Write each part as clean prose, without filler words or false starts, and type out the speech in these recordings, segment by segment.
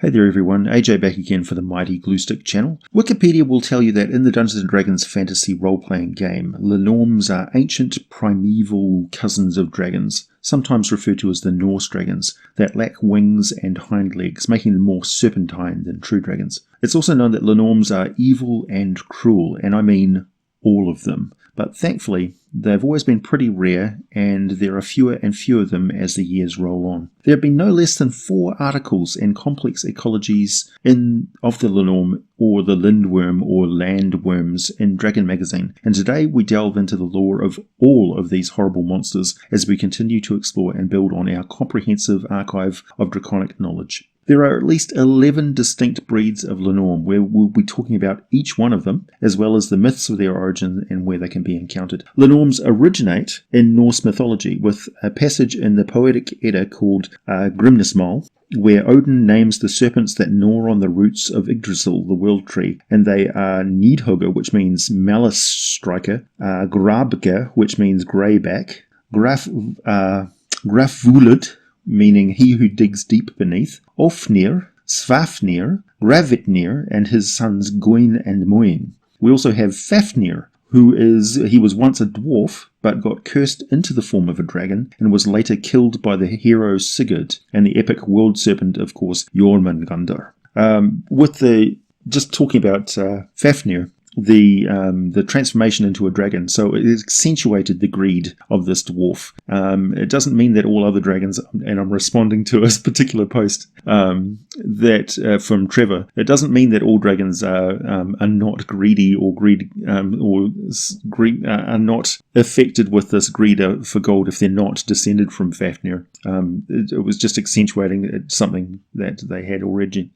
Hey there everyone, AJ back again for the mighty Gluestick channel. Wikipedia will tell you that in the Dungeons & Dragons fantasy role-playing game, Linnorms are ancient primeval cousins of dragons, sometimes referred to as the Norse dragons, that lack wings and hind legs, making them more serpentine than true dragons. It's also known that Linnorms are evil and cruel, and I mean all of them. But thankfully, they've always been pretty rare, and there are fewer and fewer of them as the years roll on. There have been no less than 4 articles and complex ecologies of the Linnorm, or the Lindworm, or landworms in Dragon Magazine, and today we delve into the lore of all of these horrible monsters as we continue to explore and build on our comprehensive archive of draconic knowledge. There are at least 11 distinct breeds of Linnorm, where we'll be talking about each one of them, as well as the myths of their origin and where they can be encountered. Linnorms originate in Norse mythology, with a passage in the Poetic Edda called Grimnismal, where Odin names the serpents that gnaw on the roots of Yggdrasil, the world tree, and they are Nidhogger, which means malice striker, Grabga, which means greyback, Grafvulud, meaning he who digs deep beneath, Ofnir, Svafnir, Gravitnir, and his sons Goin and Moin. We also have Fafnir, he was once a dwarf, but got cursed into the form of a dragon, and was later killed by the hero Sigurd, and the epic world serpent, of course, Jörmungandr. Just talking about Fafnir, the transformation into a dragon, so it accentuated the greed of this dwarf. It doesn't mean that all other dragons, and I'm responding to a particular post from Trevor, it doesn't mean that all dragons are not greedy or are not affected with this greed for gold if they're not descended from Fafnir. It was just accentuating something that they had already.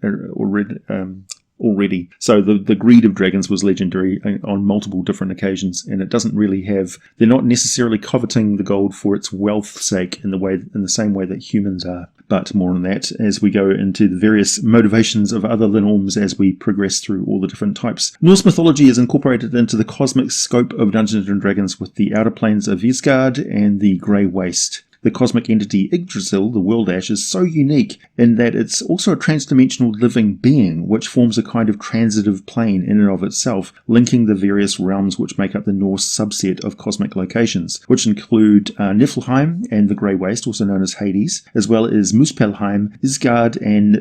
So the greed of dragons was legendary on multiple different occasions, and it doesn't really they're not necessarily coveting the gold for its wealth's sake in the same way that humans are. But more on that as we go into the various motivations of other Linnorms as we progress through all the different types. Norse mythology is incorporated into the cosmic scope of Dungeons & Dragons with the outer planes of Midgard and the Grey Waste. The cosmic entity Yggdrasil, the World Ash, is so unique in that it's also a transdimensional living being, which forms a kind of transitive plane in and of itself, linking the various realms which make up the Norse subset of cosmic locations, which include Niflheim and the Grey Waste, also known as Hades, as well as Muspelheim, Isgard, and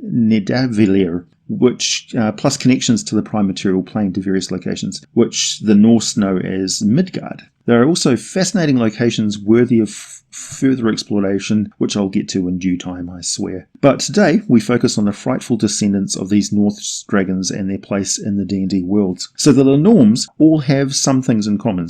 Nidavellir, which plus connections to the prime material plane to various locations, which the Norse know as Midgard. There are also fascinating locations worthy of further exploration, which I'll get to in due time, I swear. But today, we focus on the frightful descendants of these Norse dragons and their place in the D&D worlds. So the Linnorms all have some things in common.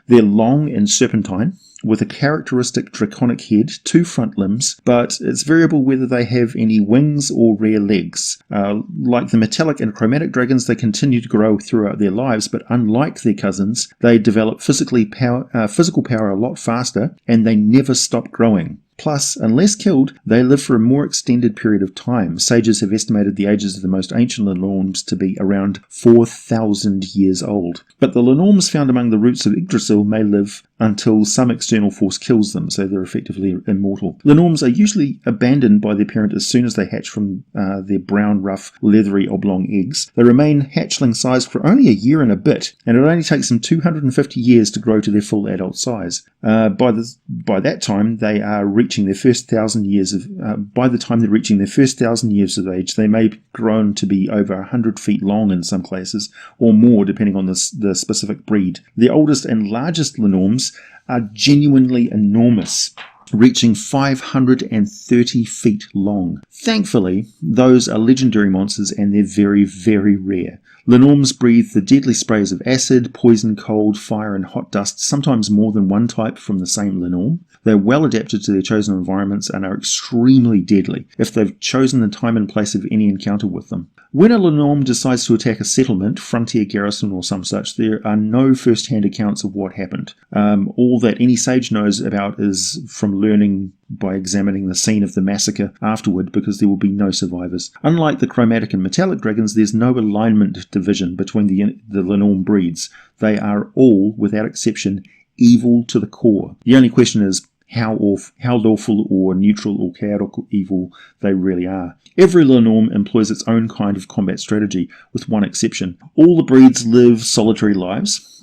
They're long and serpentine, with a characteristic draconic head, 2 front limbs, but it's variable whether they have any wings or rear legs. Like the metallic and chromatic dragons, they continue to grow throughout their lives, but unlike their cousins, they develop physical power a lot faster, and they never stop growing. Plus, unless killed, they live for a more extended period of time. Sages have estimated the ages of the most ancient Linnorms to be around 4,000 years old. But the Linnorms found among the roots of Yggdrasil may live until some external force kills them, so they're effectively immortal. Linnorms are usually abandoned by their parent as soon as they hatch from their brown, rough, leathery, oblong eggs. They remain hatchling-sized for only a year and a bit, and it only takes them 250 years to grow to their full adult size. By that time, they are reaching their first 1,000 years of. By the time they're reaching their first 1,000 years of age, they may have grown to be over 100 feet long in some places, or more depending on the specific breed. The oldest and largest Linnorms are genuinely enormous, reaching 530 feet long. Thankfully, those are legendary monsters and they're very, very rare. Linnorms breathe the deadly sprays of acid, poison, cold, fire, and hot dust, sometimes more than one type from the same Linnorm. They're well adapted to their chosen environments and are extremely deadly if they've chosen the time and place of any encounter with them. When a Linnorm decides to attack a settlement, frontier garrison or some such, there are no first-hand accounts of what happened. All that any sage knows about is from learning by examining the scene of the massacre afterward, because there will be no survivors. Unlike the chromatic and metallic dragons, there's no alignment division between the Linnorm breeds. They are all, without exception, evil to the core. The only question is, how lawful or neutral or chaotic evil they really are. Every Linnorm employs its own kind of combat strategy, with one exception. All the breeds live solitary lives,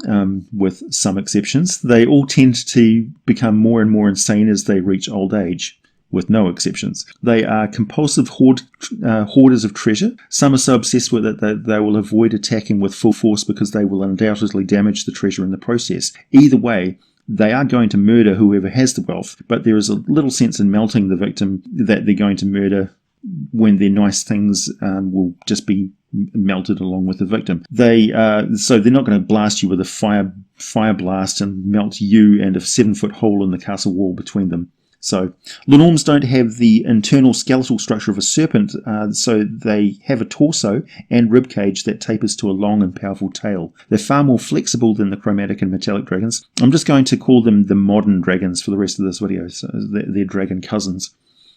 with some exceptions. They all tend to become more and more insane as they reach old age, with no exceptions. They are compulsive hoarders of treasure. Some are so obsessed with it that they will avoid attacking with full force because they will undoubtedly damage the treasure in the process. Either way, they are going to murder whoever has the wealth, but there is a little sense in melting the victim that they're going to murder when their nice things will just be melted along with the victim. So they're not going to blast you with a fire blast and melt you and a 7-foot hole in the castle wall between them. So, Linnorms don't have the internal skeletal structure of a serpent, so they have a torso and ribcage that tapers to a long and powerful tail. They're far more flexible than the chromatic and metallic dragons. I'm just going to call them the modern dragons for the rest of this video, so they're dragon cousins.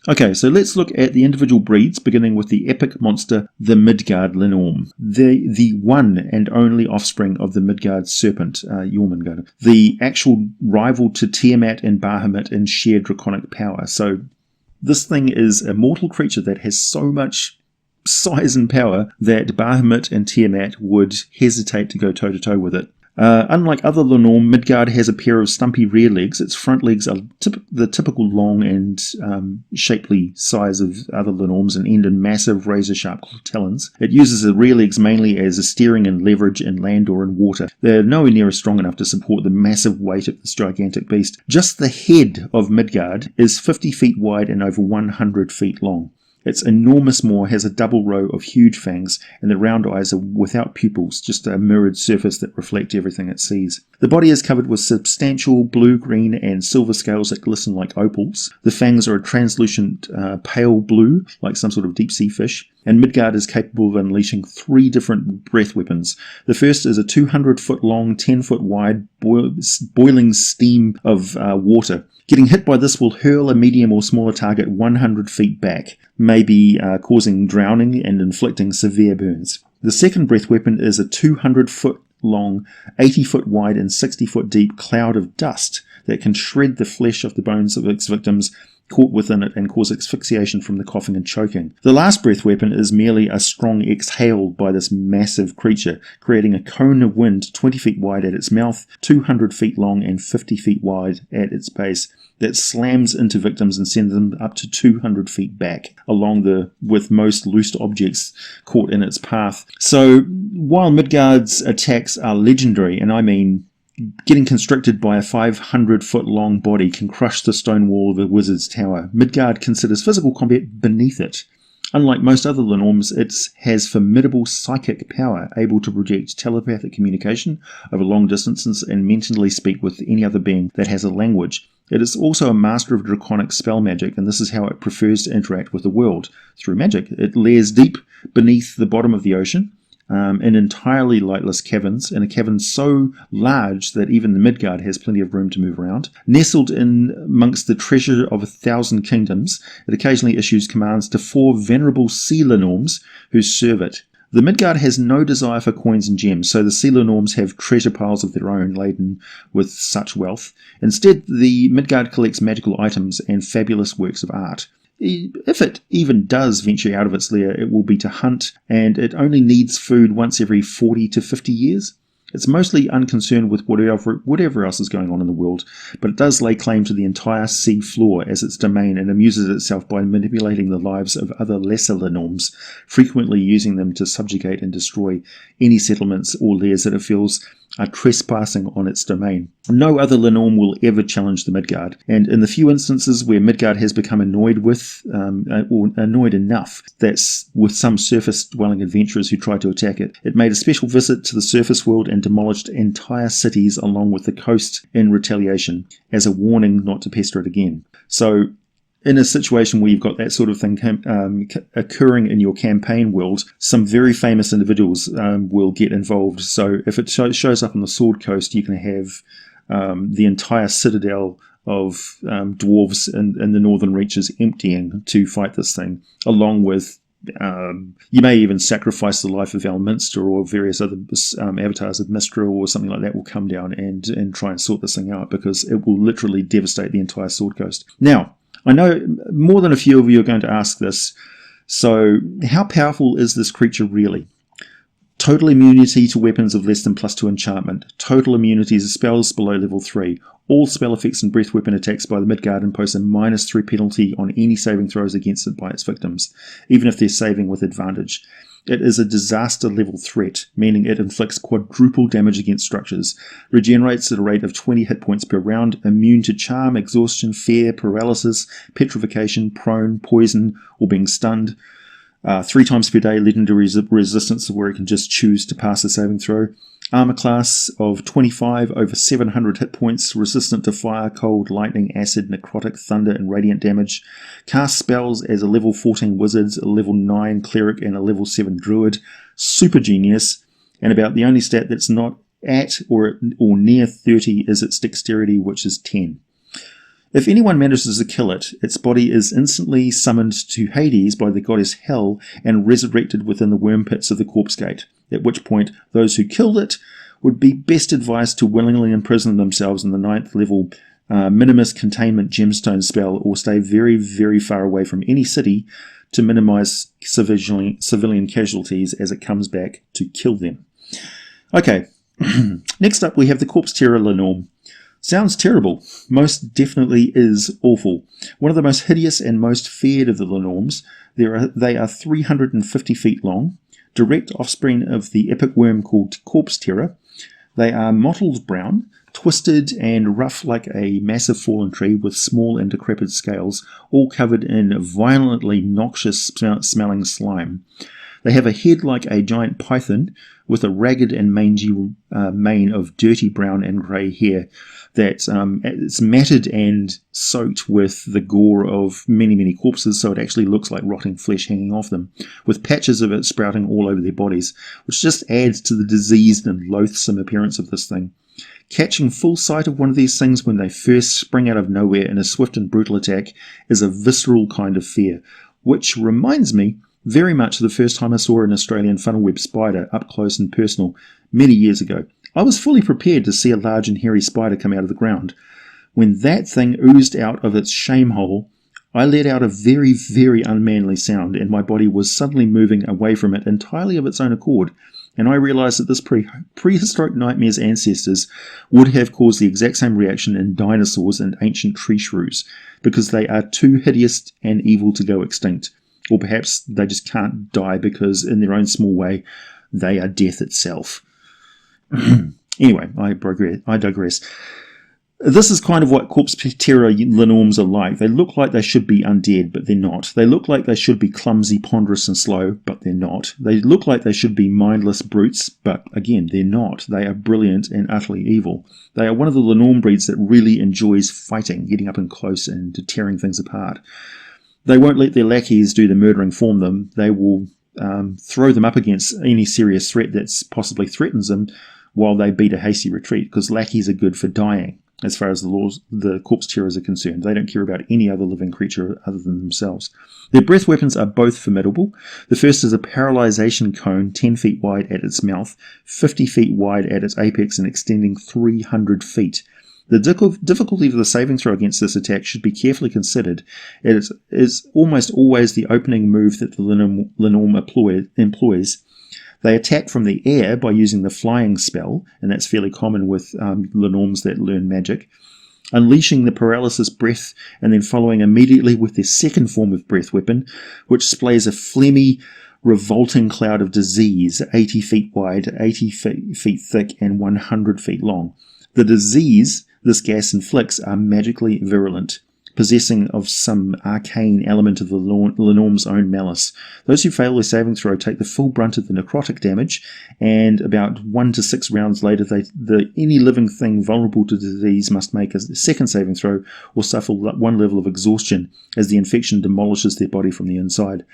Okay, so let's look at the individual breeds, beginning with the epic monster, the Midgard Linnorm. The one and only offspring of the Midgard serpent, Jörmungandr. The actual rival to Tiamat and Bahamut in sheer draconic power. So this thing is a mortal creature that has so much size and power that Bahamut and Tiamat would hesitate to go toe-to-toe with it. Unlike other Linnorm, Midgard has a pair of stumpy rear legs. Its front legs are the typical long and shapely size of other Linnorms and end in massive razor-sharp talons. It uses the rear legs mainly as a steering and leverage in land or in water. They're nowhere near strong enough to support the massive weight of this gigantic beast. Just the head of Midgard is 50 feet wide and over 100 feet long. Its enormous maw has a double row of huge fangs, and the round eyes are without pupils, just a mirrored surface that reflect everything it sees. The body is covered with substantial blue, green, and silver scales that glisten like opals. The fangs are a translucent pale blue, like some sort of deep-sea fish, and Midgard is capable of unleashing 3 different breath weapons. The first is a 200-foot-long, 10-foot-wide boiling steam of water. Getting hit by this will hurl a medium or smaller target 100 feet back, maybe causing drowning and inflicting severe burns. The second breath weapon is a 200-foot-long, 80-foot-wide and 60-foot-deep cloud of dust that can shred the flesh of the bones of its victims caught within it and cause asphyxiation from the coughing and choking. The last breath weapon is merely a strong exhale by this massive creature, creating a cone of wind 20 feet wide at its mouth, 200 feet long and 50 feet wide at its base, that slams into victims and sends them up to 200 feet back, with most loose objects caught in its path. So, while Midgard's attacks are legendary, and I mean getting constricted by a 500-foot-long body can crush the stone wall of a wizard's tower, Midgard considers physical combat beneath it. Unlike most other Linnorms, it has formidable psychic power, able to project telepathic communication over long distances and mentally speak with any other being that has a language. It is also a master of draconic spell magic, and this is how it prefers to interact with the world, through magic. It lairs deep beneath the bottom of the ocean, in entirely lightless caverns, in a cavern so large that even the Midgard has plenty of room to move around. Nestled in amongst the treasure of 1,000 kingdoms, it occasionally issues commands to 4 venerable Sila Norms who serve it. The Midgard has no desire for coins and gems, so the Sila Norms have treasure piles of their own laden with such wealth. Instead, the Midgard collects magical items and fabulous works of art. If it even does venture out of its lair, it will be to hunt, and it only needs food once every 40 to 50 years. It's mostly unconcerned with whatever else is going on in the world, but it does lay claim to the entire sea floor as its domain and amuses itself by manipulating the lives of other lesser Linnorms, frequently using them to subjugate and destroy any settlements or lairs that it feels are trespassing on its domain. No other Linnorm will ever challenge the Midgard, and in the few instances where Midgard has become annoyed or annoyed enough that's with some surface-dwelling adventurers who try to attack it, it made a special visit to the surface world and demolished entire cities along with the coast in retaliation, as a warning not to pester it again. So, in a situation where you've got that sort of thing occurring in your campaign world, some very famous individuals will get involved. So if it shows up on the Sword Coast, you can have the entire citadel of dwarves in the northern reaches emptying to fight this thing, along with You may even sacrifice the life of Elminster or various other avatars of Mistral or something like that will come down and try and sort this thing out, because it will literally devastate the entire Sword Coast. Now, I know more than a few of you are going to ask this, so how powerful is this creature really? Total immunity to weapons of less than +2 enchantment. Total immunity to spells below level 3. All spell effects and breath weapon attacks by the Midgard impose a -3 penalty on any saving throws against it by its victims, even if they're saving with advantage. It is a disaster level threat, meaning it inflicts quadruple damage against structures, regenerates at a rate of 20 hit points per round, immune to charm, exhaustion, fear, paralysis, petrification, prone, poison, or being stunned. 3 times per day, legendary resistance, where it can just choose to pass a saving throw. Armor class of 25, over 700 hit points, resistant to fire, cold, lightning, acid, necrotic, thunder, and radiant damage. Cast spells as a level 14 wizard, a level 9 cleric, and a level 7 druid. Super genius, and about the only stat that's not at or near 30 is its dexterity, which is 10. If anyone manages to kill it, its body is instantly summoned to Hades by the goddess Hel and resurrected within the worm pits of the corpse gate, at which point those who killed it would be best advised to willingly imprison themselves in the 9th level Minimus Containment Gemstone spell, or stay very, very far away from any city to minimize civilian casualties as it comes back to kill them. Okay, next up we have the Corpse Terror Linnorm. Sounds terrible. Most definitely is awful. One of the most hideous and most feared of the Linnorms. They are 350 feet long, direct offspring of the epic worm called Corpse Terror. They are mottled brown, twisted and rough like a massive fallen tree with small and decrepit scales, all covered in violently noxious smelling slime. They have a head like a giant python with a ragged and mangy mane of dirty brown and grey hair that it's matted and soaked with the gore of many, many corpses, so it actually looks like rotting flesh hanging off them, with patches of it sprouting all over their bodies, which just adds to the diseased and loathsome appearance of this thing. Catching full sight of one of these things when they first spring out of nowhere in a swift and brutal attack is a visceral kind of fear, which reminds me very much the first time I saw an Australian funnel web spider up close and personal many years ago. I was fully prepared to see a large and hairy spider come out of the ground. When that thing oozed out of its shame hole, I let out a very, very unmanly sound, and my body was suddenly moving away from it entirely of its own accord, and I realised that this prehistoric nightmare's ancestors would have caused the exact same reaction in dinosaurs and ancient tree shrews, because they are too hideous and evil to go extinct. Or perhaps they just can't die because, in their own small way, they are death itself. Anyway, I digress. This is kind of what Corpse Terror Linnorms are like. They look like they should be undead, but they're not. They look like they should be clumsy, ponderous, and slow, but they're not. They look like they should be mindless brutes, but again, they're not. They are brilliant and utterly evil. They are one of the Linnorm breeds that really enjoys fighting, getting up and close and tearing things apart. They won't let their lackeys do the murdering for them. They will throw them up against any serious threat that possibly threatens them while they beat a hasty retreat, because lackeys are good for dying as far as the corpse terrors are concerned. They don't care about any other living creature other than themselves. Their breath weapons are both formidable. The first is a paralyzation cone 10 feet wide at its mouth, 50 feet wide at its apex, and extending 300 feet. The difficulty of the saving throw against this attack should be carefully considered. It is almost always the opening move that the Linnorm employs. They attack from the air by using the flying spell, and that's fairly common with Linnorms that learn magic, unleashing the paralysis breath and then following immediately with their second form of breath weapon, which displays a phlegmy, revolting cloud of disease 80 feet wide, 80 feet thick, and 100 feet long. The disease this gas inflicts are magically virulent, possessing of some arcane element of the Linnorm's own malice. Those who fail their saving throw take the full brunt of the necrotic damage, and about 1 to 6 rounds later, any living thing vulnerable to disease must make a second saving throw or suffer 1 level of exhaustion as the infection demolishes their body from the inside.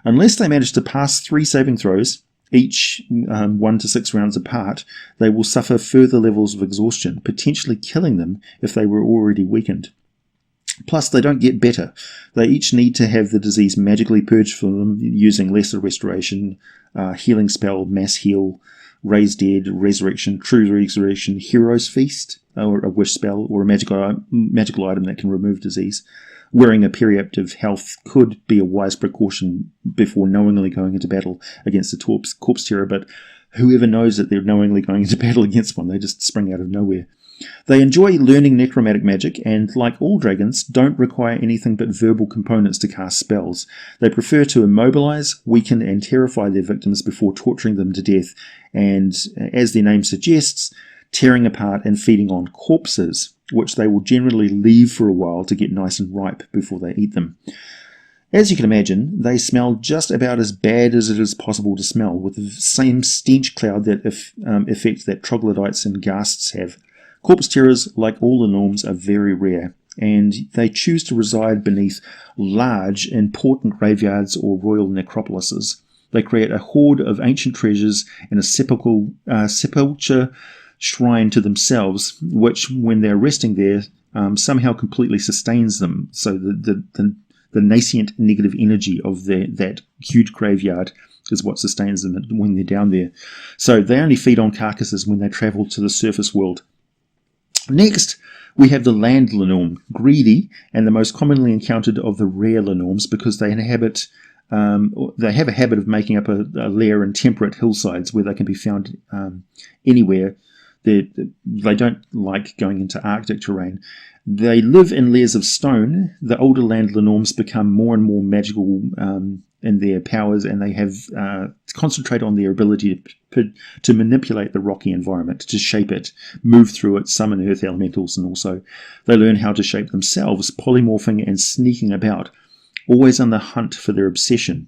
Unless they manage to pass 3 saving throws, each 1 to 6 rounds apart, they will suffer further levels of exhaustion, potentially killing them if they were already weakened. Plus, they don't get better. They each need to have the disease magically purged from them using lesser restoration, healing spell, mass heal, raise dead, resurrection, true resurrection, hero's feast, or a wish spell, or a magical item that can remove disease. Wearing a periapt of health could be a wise precaution before knowingly going into battle against a corpse terror, but whoever knows that they're knowingly going into battle against one, they just spring out of nowhere. They enjoy learning necromantic magic and, like all dragons, don't require anything but verbal components to cast spells. They prefer to immobilize, weaken, and terrify their victims before torturing them to death, and, as their name suggests, tearing apart and feeding on corpses, which they will generally leave for a while to get nice and ripe before they eat them. As you can imagine, they smell just about as bad as it is possible to smell, with the same stench cloud effect that troglodytes and ghasts have. Corpse terrors, like all Linnorms, are very rare, and they choose to reside beneath large, important graveyards or royal necropolises. They create a hoard of ancient treasures and a sepulchre shrine to themselves, which, when they're resting there, somehow completely sustains them. So the nascent negative energy of that huge graveyard is what sustains them when they're down there. So they only feed on carcasses when they travel to the surface world. Next, we have the land Linnorm, greedy and the most commonly encountered of the rare Linnorms because they have a habit of making up a lair in temperate hillsides where they can be found anywhere. They don't like going into Arctic terrain. They live in lairs of stone. The older land Linnorms become more and more magical in their powers, and they have concentrate on their ability to manipulate the rocky environment, to shape it, move through it, summon earth elementals, and also they learn how to shape themselves, polymorphing and sneaking about, always on the hunt for their obsession.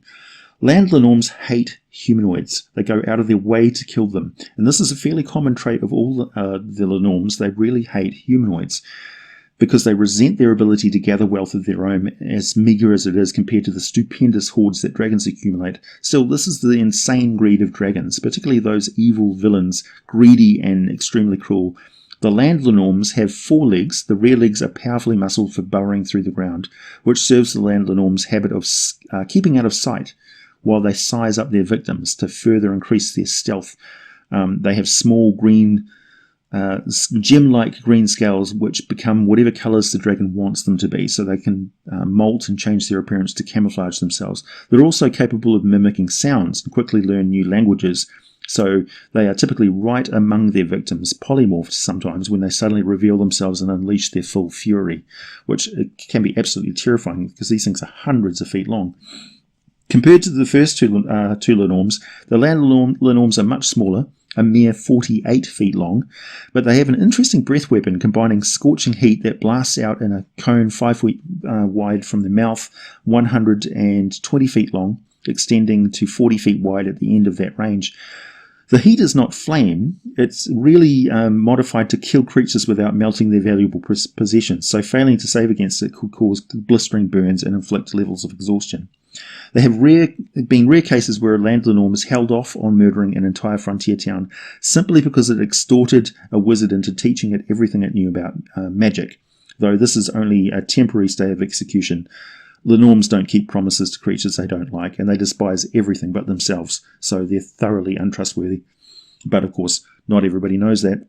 Land Linnorms hate humanoids. They go out of their way to kill them. And this is a fairly common trait of all the Linnorms. They really hate humanoids because they resent their ability to gather wealth of their own, as meagre as it is compared to the stupendous hoards that dragons accumulate. Still, this is the insane greed of dragons, particularly those evil villains, greedy and extremely cruel. The land Linnorms have 4 legs. The rear legs are powerfully muscled for burrowing through the ground, which serves the land Linnorms' habit of keeping out of sight while they size up their victims to further increase their stealth. They have small green, gem-like green scales which become whatever colours the dragon wants them to be, so they can molt and change their appearance to camouflage themselves. They're also capable of mimicking sounds and quickly learn new languages, so they are typically right among their victims, polymorphed sometimes when they suddenly reveal themselves and unleash their full fury, which can be absolutely terrifying because these things are hundreds of feet long. Compared to the first two Linnorms, the land Linnorms are much smaller, a mere 48 feet long, but they have an interesting breath weapon combining scorching heat that blasts out in a cone 5 feet wide from the mouth, 120 feet long, extending to 40 feet wide at the end of that range. The heat is not flame, it's really modified to kill creatures without melting their valuable possessions, so failing to save against it could cause blistering burns and inflict levels of exhaustion. There have been rare cases where a land Linnorm is held off on murdering an entire frontier town simply because it extorted a wizard into teaching it everything it knew about magic, though this is only a temporary stay of execution. Linnorms don't keep promises to creatures they don't like, and they despise everything but themselves, so they're thoroughly untrustworthy. But of course, not everybody knows that.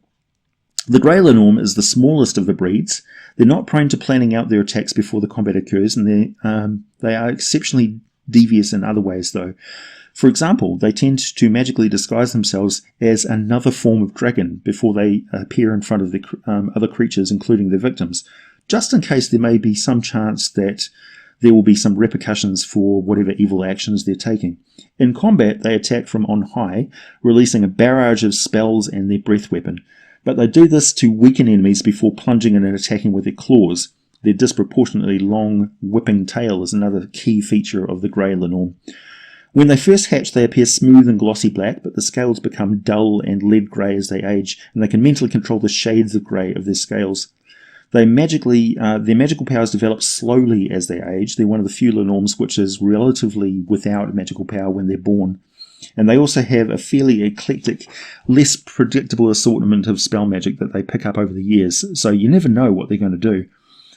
The Grey Linnorm is the smallest of the breeds. They're not prone to planning out their attacks before the combat occurs, and they are exceptionally devious in other ways, though. For example, they tend to magically disguise themselves as another form of dragon before they appear in front of the other creatures, including their victims, just in case there may be some chance that there will be some repercussions for whatever evil actions they're taking. In combat, they attack from on high, releasing a barrage of spells and their breath weapon. But they do this to weaken enemies before plunging in and attacking with their claws. Their disproportionately long, whipping tail is another key feature of the Grey Linnorm. When they first hatch, they appear smooth and glossy black, but the scales become dull and lead grey as they age, and they can mentally control the shades of grey of their scales. Their magical powers develop slowly as they age. They're one of the few Linnorms which is relatively without magical power when they're born. And they also have a fairly eclectic, less predictable assortment of spell magic that they pick up over the years, so you never know what they're going to do.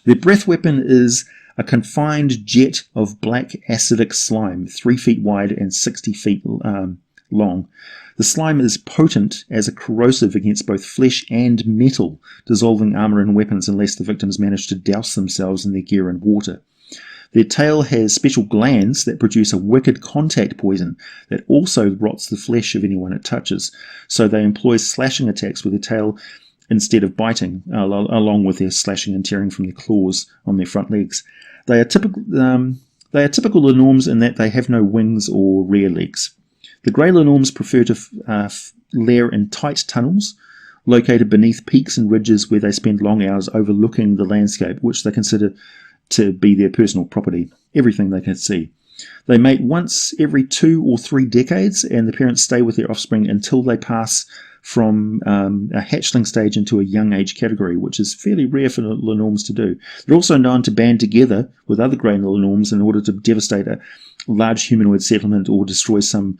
Their breath weapon is a confined jet of black acidic slime, 3 feet wide and 60 feet long. The slime is potent as a corrosive against both flesh and metal, dissolving armor and weapons unless the victims manage to douse themselves in their gear and water. Their tail has special glands that produce a wicked contact poison that also rots the flesh of anyone it touches, so they employ slashing attacks with their tail instead of biting, along with their slashing and tearing from their claws on their front legs. They are typical Linnorms in that they have no wings or rear legs. The grey Linnorms prefer to lair in tight tunnels, located beneath peaks and ridges where they spend long hours overlooking the landscape, which they consider to be their personal property, everything they can see. They mate once every 2 or 3 decades, and the parents stay with their offspring until they pass from a hatchling stage into a young age category, which is fairly rare for Linnorms to do. They're also known to band together with other grey Linnorms in order to devastate a large humanoid settlement or destroy some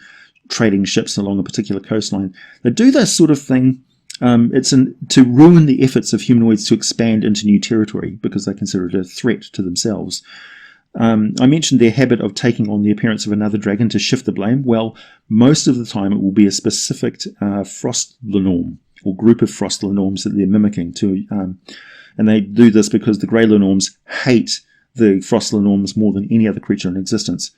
trading ships along a particular coastline. They do this sort of thing to ruin the efforts of humanoids to expand into new territory because they consider it a threat to themselves. I mentioned their habit of taking on the appearance of another dragon to shift the blame. Well, most of the time it will be a specific frost Linnorm or group of frost Linnorms that they're mimicking. And they do this because the grey Linnorms hate the frost Linnorms more than any other creature in existence.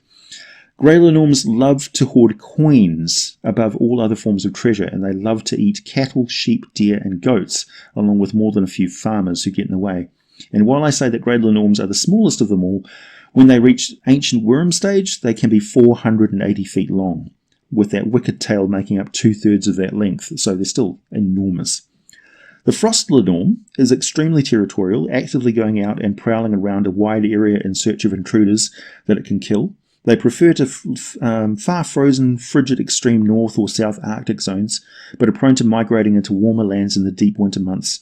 Grey Linnorms love to hoard coins above all other forms of treasure, and they love to eat cattle, sheep, deer, and goats, along with more than a few farmers who get in the way. And while I say that grey Linnorms are the smallest of them all, when they reach ancient worm stage, they can be 480 feet long, with that wicked tail making up 2/3 of that length, so they're still enormous. The frost Linnorm is extremely territorial, actively going out and prowling around a wide area in search of intruders that it can kill. They prefer to far frozen, frigid extreme north or south Arctic zones, but are prone to migrating into warmer lands in the deep winter months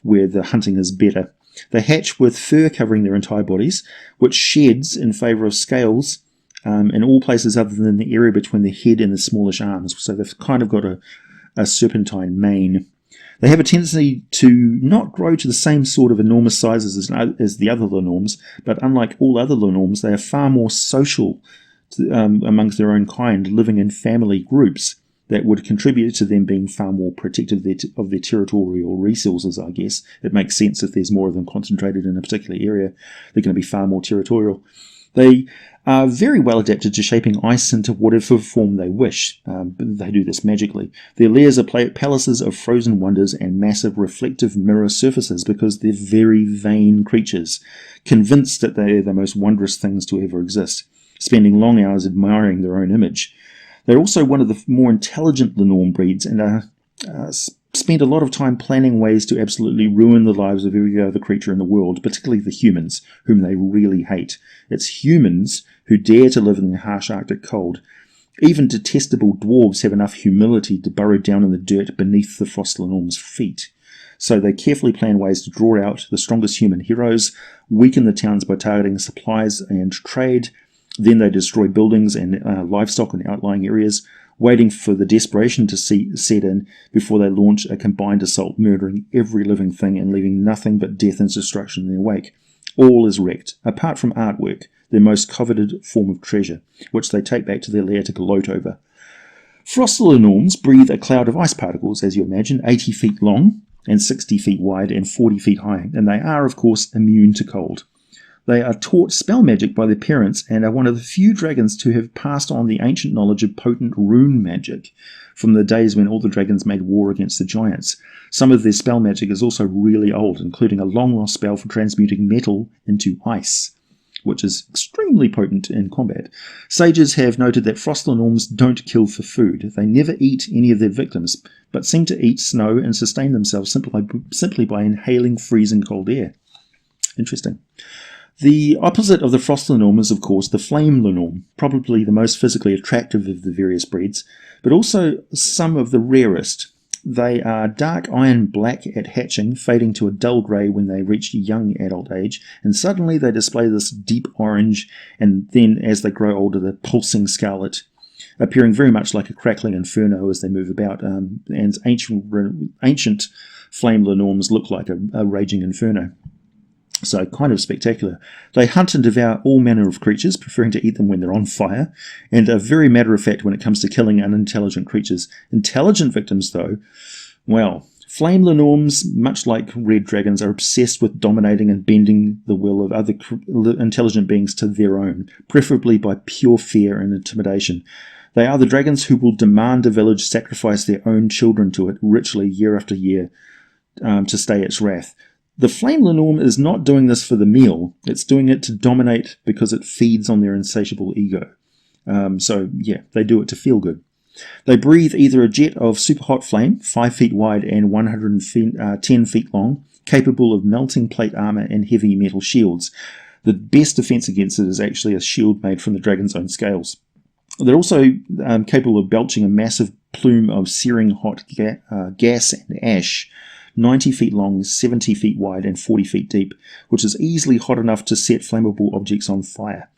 where the hunting is better. They hatch with fur covering their entire bodies, which sheds in favour of scales in all places other than the area between the head and the smallish arms, so they've kind of got a serpentine mane. They have a tendency to not grow to the same sort of enormous sizes as the other Linnorms, but unlike all other Linnorms, they are far more social amongst their own kind, living in family groups that would contribute to them being far more protective of their territorial resources, I guess. It makes sense if there's more of them concentrated in a particular area, they're going to be far more territorial. They are very well adapted to shaping ice into whatever form they wish, but they do this magically. Their lairs are palaces of frozen wonders and massive reflective mirror surfaces because they're very vain creatures, convinced that they are the most wondrous things to ever exist, spending long hours admiring their own image. They're also one of the more intelligent Linnorm breeds and spend a lot of time planning ways to absolutely ruin the lives of every other creature in the world, particularly the humans, whom they really hate. It's humans who dare to live in the harsh Arctic cold. Even detestable dwarves have enough humility to burrow down in the dirt beneath the frost Linnorm's feet. So they carefully plan ways to draw out the strongest human heroes, weaken the towns by targeting supplies and trade. Then they destroy buildings and livestock in outlying areas, waiting for the desperation to set in before they launch a combined assault, murdering every living thing and leaving nothing but death and destruction in their wake. All is wrecked, apart from artwork, their most coveted form of treasure, which they take back to their lair to gloat over. Frost Linnorms breathe a cloud of ice particles, as you imagine, 80 feet long and 60 feet wide and 40 feet high, and they are, of course, immune to cold. They are taught spell magic by their parents and are one of the few dragons to have passed on the ancient knowledge of potent rune magic from the days when all the dragons made war against the giants. Some of their spell magic is also really old, including a long-lost spell for transmuting metal into ice, which is extremely potent in combat. Sages have noted that frost Linnorms don't kill for food. They never eat any of their victims, but seem to eat snow and sustain themselves simply by inhaling freezing cold air. Interesting. The opposite of the frost Linnorm is, of course, the flame Linnorm, probably the most physically attractive of the various breeds, but also some of the rarest. They are dark iron black at hatching, fading to a dull grey when they reach young adult age, and suddenly they display this deep orange, and then as they grow older, the pulsing scarlet, appearing very much like a crackling inferno as they move about, and ancient flame Linnorms look like a raging inferno. So kind of spectacular. They hunt and devour all manner of creatures, preferring to eat them when they're on fire, and are very matter-of-fact when it comes to killing unintelligent creatures. Intelligent victims, though, well, flame Linnorms, much like red dragons, are obsessed with dominating and bending the will of other intelligent beings to their own, preferably by pure fear and intimidation. They are the dragons who will demand a village sacrifice their own children to it ritually year after year to stay its wrath. The flame Linnorm is not doing this for the meal, it's doing it to dominate because it feeds on their insatiable ego. So yeah, they do it to feel good. They breathe either a jet of super hot flame, 5 feet wide and 110 feet long, capable of melting plate armor and heavy metal shields. The best defense against it is actually a shield made from the dragon's own scales. They're also capable of belching a massive plume of searing hot gas and ash, 90 feet long, 70 feet wide, and 40 feet deep, which is easily hot enough to set flammable objects on fire.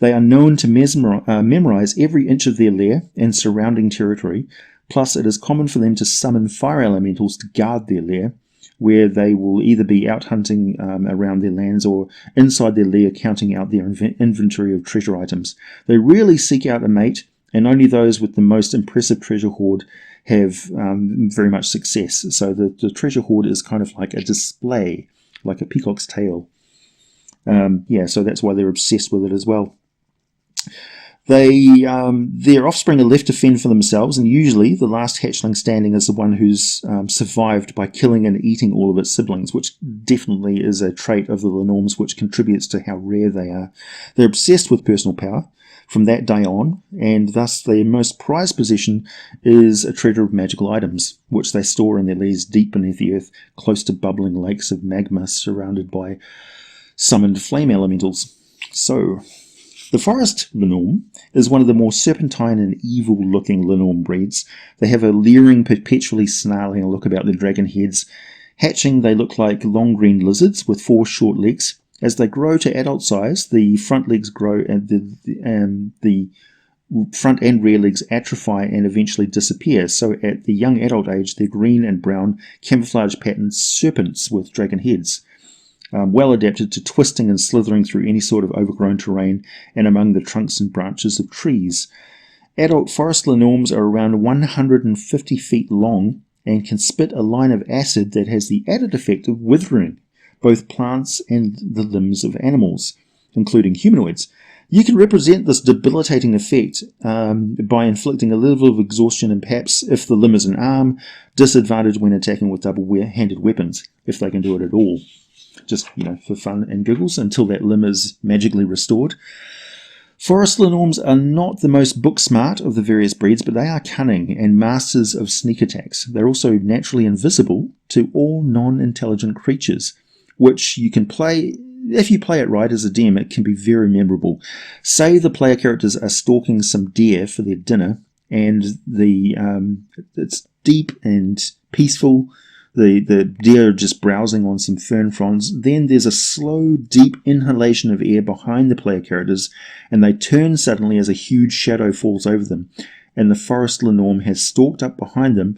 They are known to memorize every inch of their lair and surrounding territory, plus it is common for them to summon fire elementals to guard their lair, where they will either be out hunting around their lands or inside their lair counting out their inventory of treasure items. They rarely seek out a mate, and only those with the most impressive treasure hoard have very much success. So the treasure hoard is kind of like a display, like a peacock's tail. So that's why they're obsessed with it as well. Their offspring are left to fend for themselves, and usually the last hatchling standing is the one who's survived by killing and eating all of its siblings, which definitely is a trait of the Linnorms which contributes to how rare they are. They're obsessed with personal power from that day on, and thus their most prized possession is a treasure of magical items, which they store in their lairs deep beneath the earth, close to bubbling lakes of magma surrounded by summoned flame elementals. So, the forest Linnorm is one of the more serpentine and evil-looking Linnorm breeds. They have a leering, perpetually snarling look about their dragon heads. Hatching, they look like long green lizards with 4 short legs. As they grow to adult size, the front legs grow and the front and rear legs atrophy and eventually disappear. So at the young adult age, they're green and brown, camouflage patterned serpents with dragon heads. Well adapted to twisting and slithering through any sort of overgrown terrain and among the trunks and branches of trees. Adult forest Linnorms are around 150 feet long and can spit a line of acid that has the added effect of withering both plants and the limbs of animals, including humanoids. You can represent this debilitating effect by inflicting a level of exhaustion and perhaps, if the limb is an arm, disadvantage when attacking with double-handed weapons, if they can do it at all. Just, for fun and giggles, until that limb is magically restored. Forest Linnorms are not the most book-smart of the various breeds, but they are cunning and masters of sneak attacks. They're also naturally invisible to all non-intelligent creatures, which you can play. If you play it right as a DM, it can be very memorable. Say the player characters are stalking some deer for their dinner, and it's deep and peaceful. The deer are just browsing on some fern fronds. Then there's a slow, deep inhalation of air behind the player characters, and they turn suddenly as a huge shadow falls over them. And the forest Linnorm has stalked up behind them,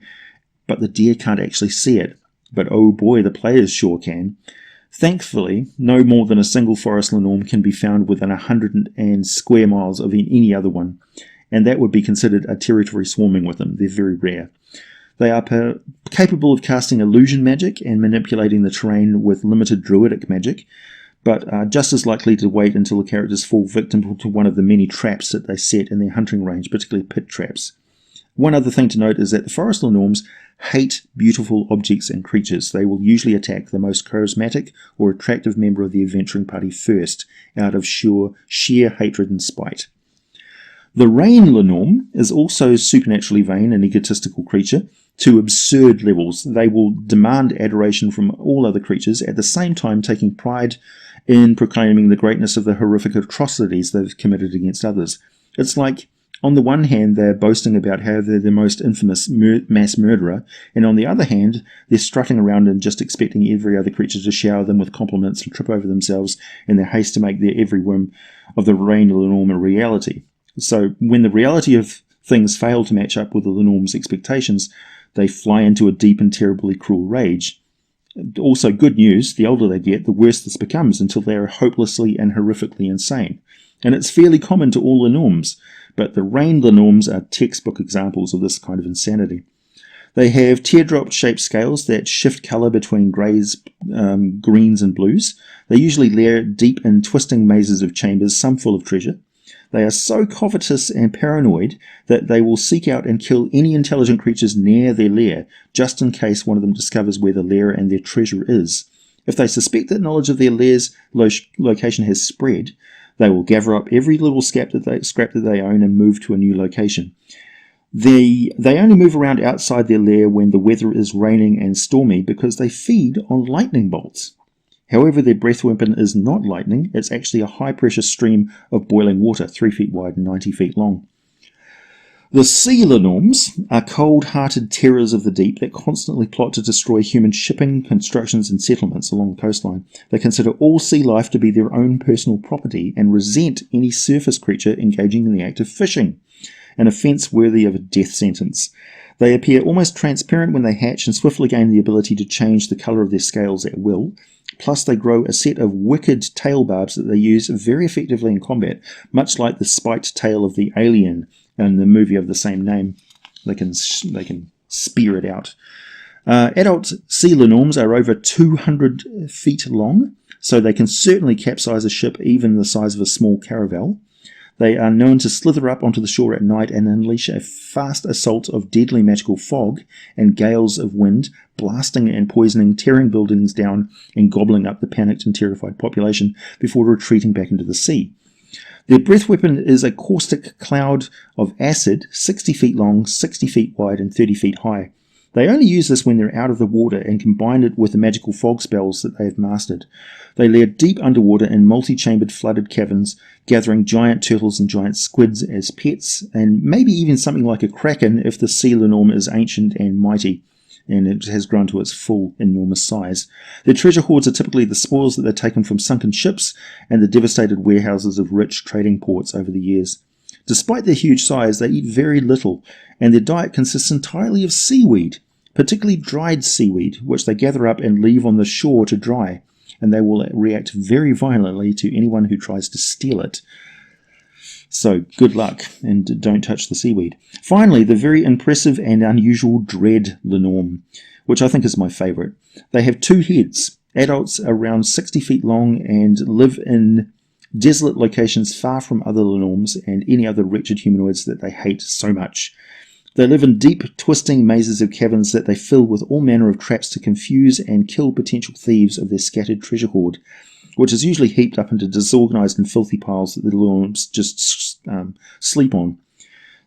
but the deer can't actually see it. But oh boy, the players sure can. Thankfully, no more than a single forest Linnorm can be found within 100 square miles of any other one, and that would be considered a territory swarming with them. They're very rare. They are capable of casting illusion magic and manipulating the terrain with limited druidic magic, but are just as likely to wait until the characters fall victim to one of the many traps that they set in their hunting range, particularly pit traps. One other thing to note is that the forest Linnorms hate beautiful objects and creatures. They will usually attack the most charismatic or attractive member of the adventuring party first, out of sheer hatred and spite. The rain Linnorm is also a supernaturally vain and egotistical creature to absurd levels. They will demand adoration from all other creatures, at the same time taking pride in proclaiming the greatness of the horrific atrocities they've committed against others. It's like, on the one hand, they're boasting about how they're the most infamous mass murderer, and on the other hand, they're strutting around and just expecting every other creature to shower them with compliments and trip over themselves in their haste to make their every whim of the rain Linnorm a reality. So when the reality of things fail to match up with the Linnorm's expectations, they fly into a deep and terribly cruel rage. Also, good news, the older they get, the worse this becomes until they are hopelessly and horrifically insane. And it's fairly common to all Linnorms, but the rain Linnorms are textbook examples of this kind of insanity. They have teardrop-shaped scales that shift colour between greys, greens and blues. They usually lair deep in twisting mazes of chambers, some full of treasure. They are so covetous and paranoid that they will seek out and kill any intelligent creatures near their lair, just in case one of them discovers where the lair and their treasure is. If they suspect that knowledge of their lair's location has spread, they will gather up every little scrap that they own and move to a new location. They only move around outside their lair when the weather is raining and stormy because they feed on lightning bolts. However, their breath weapon is not lightning, it's actually a high-pressure stream of boiling water, 3 feet wide and 90 feet long. The sea Linnorms are cold-hearted terrors of the deep that constantly plot to destroy human shipping, constructions and settlements along the coastline. They consider all sea life to be their own personal property and resent any surface creature engaging in the act of fishing, an offence worthy of a death sentence. They appear almost transparent when they hatch and swiftly gain the ability to change the colour of their scales at will. Plus, they grow a set of wicked tail barbs that they use very effectively in combat, much like the spiked tail of the alien in the movie of the same name. They can spear it out. Adult sea Linnorms are over 200 feet long, so they can certainly capsize a ship even the size of a small caravel. They are known to slither up onto the shore at night and unleash a fast assault of deadly magical fog and gales of wind, blasting and poisoning, tearing buildings down and gobbling up the panicked and terrified population before retreating back into the sea. Their breath weapon is a caustic cloud of acid, 60 feet long, 60 feet wide and 30 feet high. They only use this when they're out of the water and combine it with the magical fog spells that they have mastered. They lair deep underwater in multi-chambered flooded caverns, gathering giant turtles and giant squids as pets, and maybe even something like a kraken if the sea Linnorm is ancient and mighty, and it has grown to its full enormous size. Their treasure hoards are typically the spoils that they've taken from sunken ships and the devastated warehouses of rich trading ports over the years. Despite their huge size, they eat very little, and their diet consists entirely of seaweed, particularly dried seaweed, which they gather up and leave on the shore to dry, and they will react very violently to anyone who tries to steal it. So, good luck, and don't touch the seaweed. Finally, the very impressive and unusual dread Linnorm, which I think is my favourite. They have 2 heads. Adults are around 60 feet long and live in desolate locations far from other Linnorms and any other wretched humanoids that they hate so much. They live in deep, twisting mazes of caverns that they fill with all manner of traps to confuse and kill potential thieves of their scattered treasure hoard, which is usually heaped up into disorganized and filthy piles that the Linnorms just sleep on.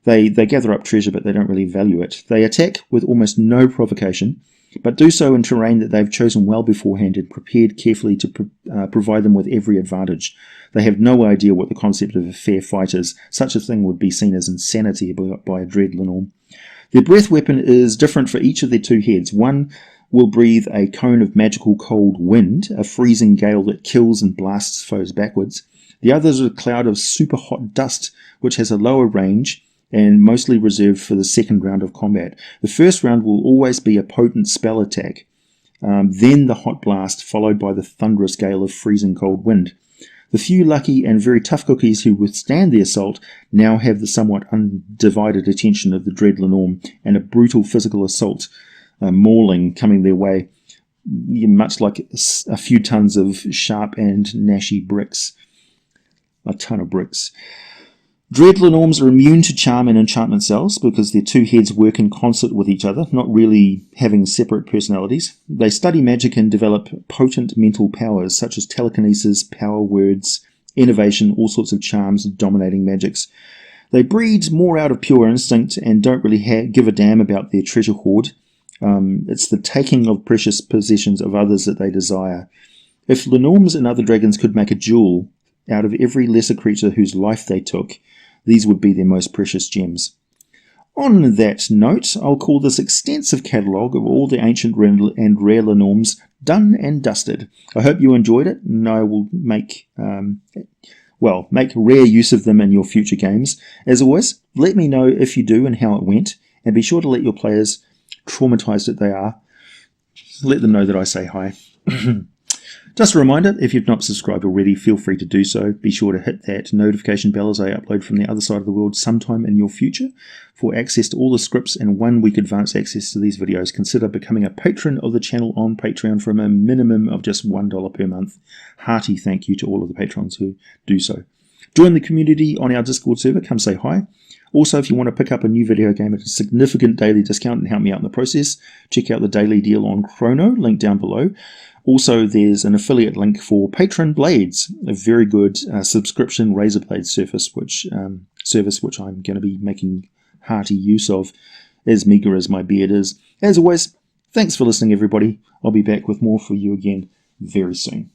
They gather up treasure, but they don't really value it. They attack with almost no provocation, but do so in terrain that they've chosen well beforehand and prepared carefully to provide them with every advantage. They have no idea what the concept of a fair fight is. Such a thing would be seen as insanity by a dread Linnorm. Their breath weapon is different for each of their 2 heads. One will breathe a cone of magical cold wind, a freezing gale that kills and blasts foes backwards. The other is a cloud of super hot dust, which has a lower range and mostly reserved for the second round of combat. The first round will always be a potent spell attack, then the hot blast, followed by the thunderous gale of freezing cold wind. The few lucky and very tough cookies who withstand the assault now have the somewhat undivided attention of the dread Linnorm and a brutal physical assault, mauling coming their way, much like a few tons of sharp and gnashy bricks. A ton of bricks. Dread Linnorms are immune to charm and enchantment spells because their 2 heads work in concert with each other, not really having separate personalities. They study magic and develop potent mental powers such as telekinesis, power words, innovation, all sorts of charms, dominating magics. They breed more out of pure instinct and don't really give a damn about their treasure hoard. It's the taking of precious possessions of others that they desire. If Linnorms and other dragons could make a jewel out of every lesser creature whose life they took, these would be their most precious gems. On that note, I'll call this extensive catalogue of all the ancient and rare Linnorms done and dusted. I hope you enjoyed it, and I will make rare use of them in your future games. As always, let me know if you do and how it went, and be sure to let your players, traumatized that they are, let them know that I say hi. Just a reminder, if you've not subscribed already, feel free to do so. Be sure to hit that notification bell as I upload from the other side of the world sometime in your future. For access to all the scripts and 1 week advance access to these videos, consider becoming a patron of the channel on Patreon from a minimum of just $1 per month. Hearty thank you to all of the patrons who do so. Join the community on our Discord server. Come say hi. Also, if you want to pick up a new video game at a significant daily discount and help me out in the process, check out the daily deal on Chrono, link down below. Also, there's an affiliate link for Patron Blades, a very good subscription razor blade service, which I'm going to be making hearty use of, as meager as my beard is. As always, thanks for listening, everybody. I'll be back with more for you again very soon.